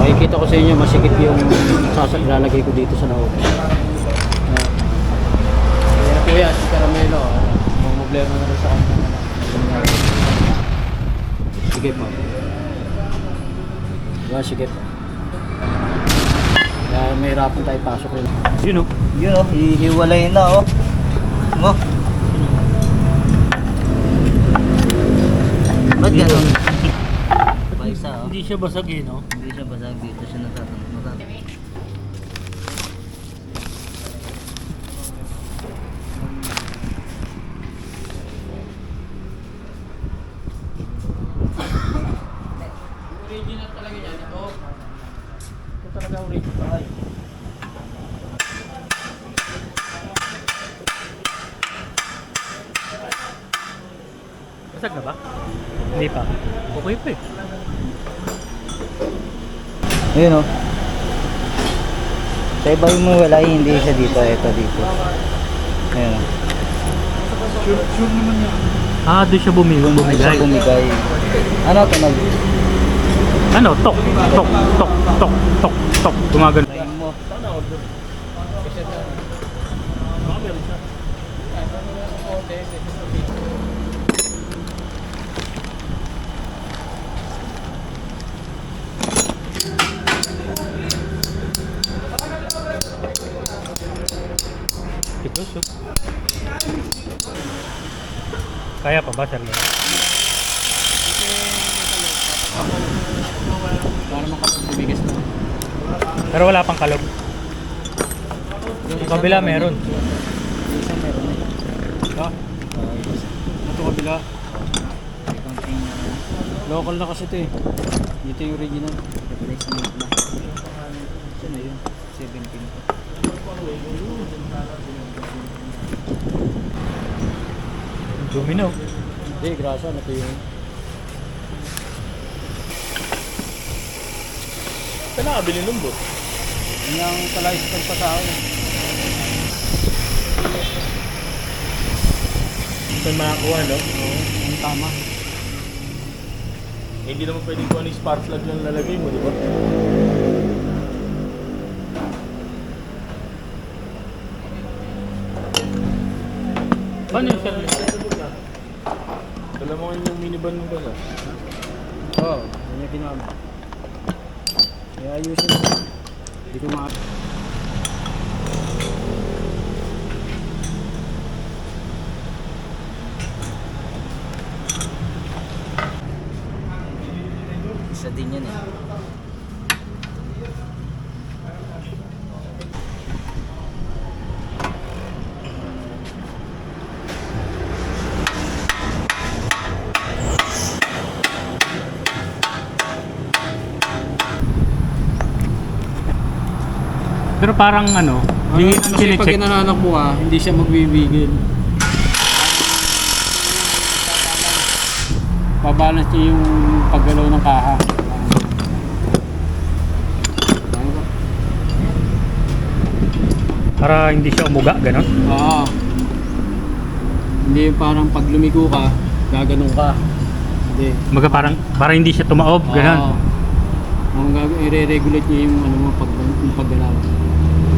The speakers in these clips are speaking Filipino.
Makikita ko sa inyo, masikip yung ilalagay ko dito sa loob. Ayan po yan, si Caramelo. May problema na rin sa kanya. Sige po. Diba, sige po. Kaya may hirapan tayo pasok rin. Yun o. Yun o, hihiwalay na o. Mo. Ba't gano'n? Paisa o. Hindi siya basag eh, no? Hindi siya basag, dito siya natatanong. Original talaga yan, ito. Ito talaga original. Basag na ba? Hindi pa. Okay pa eh. Ayun o. Sa iba yung mawala, hindi siya dito. Ito dito. Ayun o. Sure naman yan. Ah, doon siya bumigay. Ay siya bumigay. Ano ito nag? Ano? Tok, tok, tok, tok, tok, tok. Gumagano. Time mo. Ito, so. Kaya pa ba, sir? Para makapag tumigas na. Pero wala pang kalog. Yung kabila meron. Isang meron eh. Ah, ito kabila. Local na kasi ito eh. Dito yung original. Replacement na. Ito na yun. 17. Domino. Hindi, grasa. Ito yung... Saan nakabili ng boss? Yun ang palay sa pagpatao. Saan makakuha, no? Oo, ang tama. Eh, hindi naman pwedeng kung ano yung spark plug lang lalagay mo, di ba? Paano yung sir? Alam mo ngayon yung minivan mo ba? Oo, yun yung ginamit. Kaya ayusin mo. Hindi ko ma... Isa din yan eh. Pero parang ano, kasi pag inananak mo hindi siya magbibigil. Pabalance niya yung paggalaw ng kaha. Para hindi siya umuga, gano'n? Oo. Hindi yung parang pag lumigo ka, gaganon ka. Hindi. Maga parang hindi siya tumaob, gano'n? Oo. Ang i-regulate niya yung ano mo, yung paggalaw.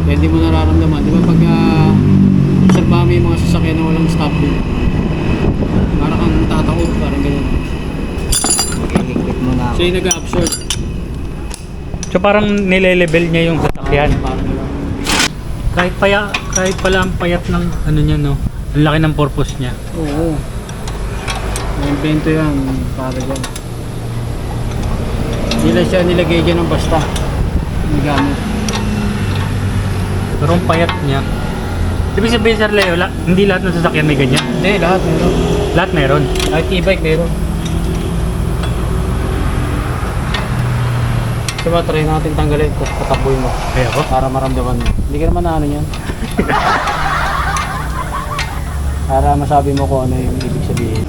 Kaya hindi mo nararamdaman. Di ba pag obserbahan mo yung mga sasakyan na walang stop din, parang kang tataob, parang gano'n. Higpit mo na ako. So yung nag-absorb. So parang nile-level niya yung sasakyan. Parang gano'n. Kahit pala ang payat ng ano niya, no? Ang laki ng purpose niya. Oo. May invento yan, para dyan. Hindi lang siya nilagay dyan ng basta. May gamit. Pero ang payat niya. Ibig sabihin, Sir Leo, hindi lahat ng sasakyan may ganyan? Hindi, lahat meron. Lahat meron? Kahit e-bike meron. Diba, try natin tanggalin kung pataboy mo. Kaya ako? Para maramdaman mo. Hindi ka naman na ano yan. Para masabi mo kung ano yung ibig sabihin.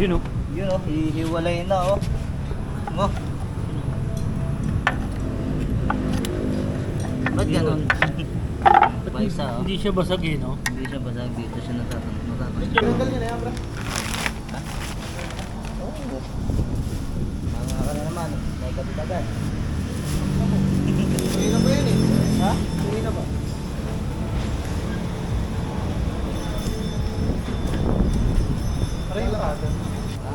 Yun oh. Yun oh, hihiwalay na oh. Mo. Ba't ganun? Paisa oh. Hindi siya basag eh, no? Hindi siya basag dito siya natatanong. Tinanggal niya na yan, bro. Mga ka na naman, may kapitagan. Tuloy na ba yan eh? Ha? Tuloy na ba? Aray yung cutter. Ha?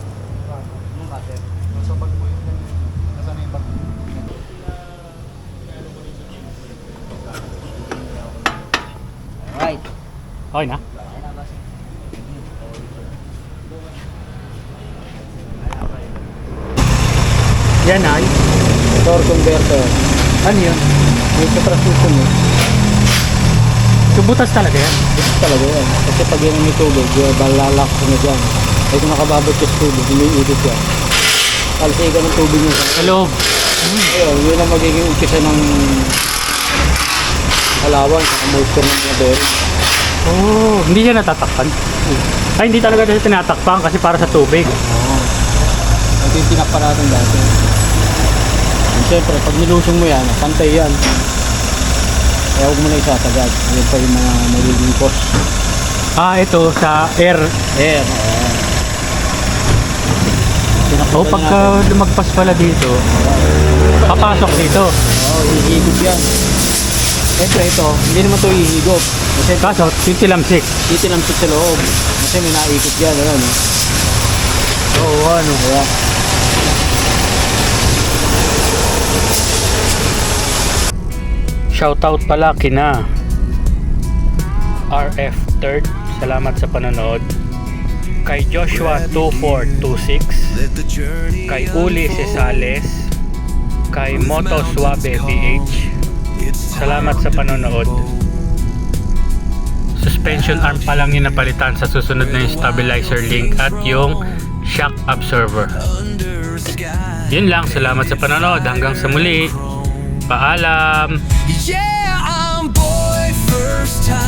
Anong cutter? Nasa bag mo yun. Nasa may bag. Alright. Okay na. Ay na, boss. Yan ay. Torque converter. Ano yun? Yung sa transmission mo. Subutas talaga yan. Ito talaga yan. Kasi pag yan may tubig, balalak ko na dyan. Ay kung nakababot ka sa tubig, hindi iikot yan. Kalsigan ng tubig nyo. Sa loob. Ayun, yun ang magiging umpisa ng halawan sa moisture ng mga bearing. Oh, hindi siya natatakpan. Ay, hindi talaga siya tinatakpan kasi para sa tubig. Oo. Ito yung tinakpa natin dati. And syempre, pag nilusong mo yan, pantay yan. Kaya huwag mo na isasagad. Yan pa yung mga magiging cost. Ah, ito sa air. Air. Oh, pagka lumagpas pala dito, papasok dito. Oo, hihigop yan. Siyempre ito, hindi naman ito hihigop. Kasi Kaso, titilamsik. titilamsik sa loob. Kasi may naikot yan. Ayan, eh. Oo, ano. Kaya, Shoutout pala kina RF Third. Salamat sa panonood. Kay Joshua 2426, kay Uli Cesales, kay Moto Suave PH. Salamat sa panonood. Suspension arm pa lang yung napalitan, sa susunod na yung stabilizer link at yung shock absorber. Yun lang, salamat sa panonood. Hanggang sa muli. Paalam. Yeah, I'm boy first time.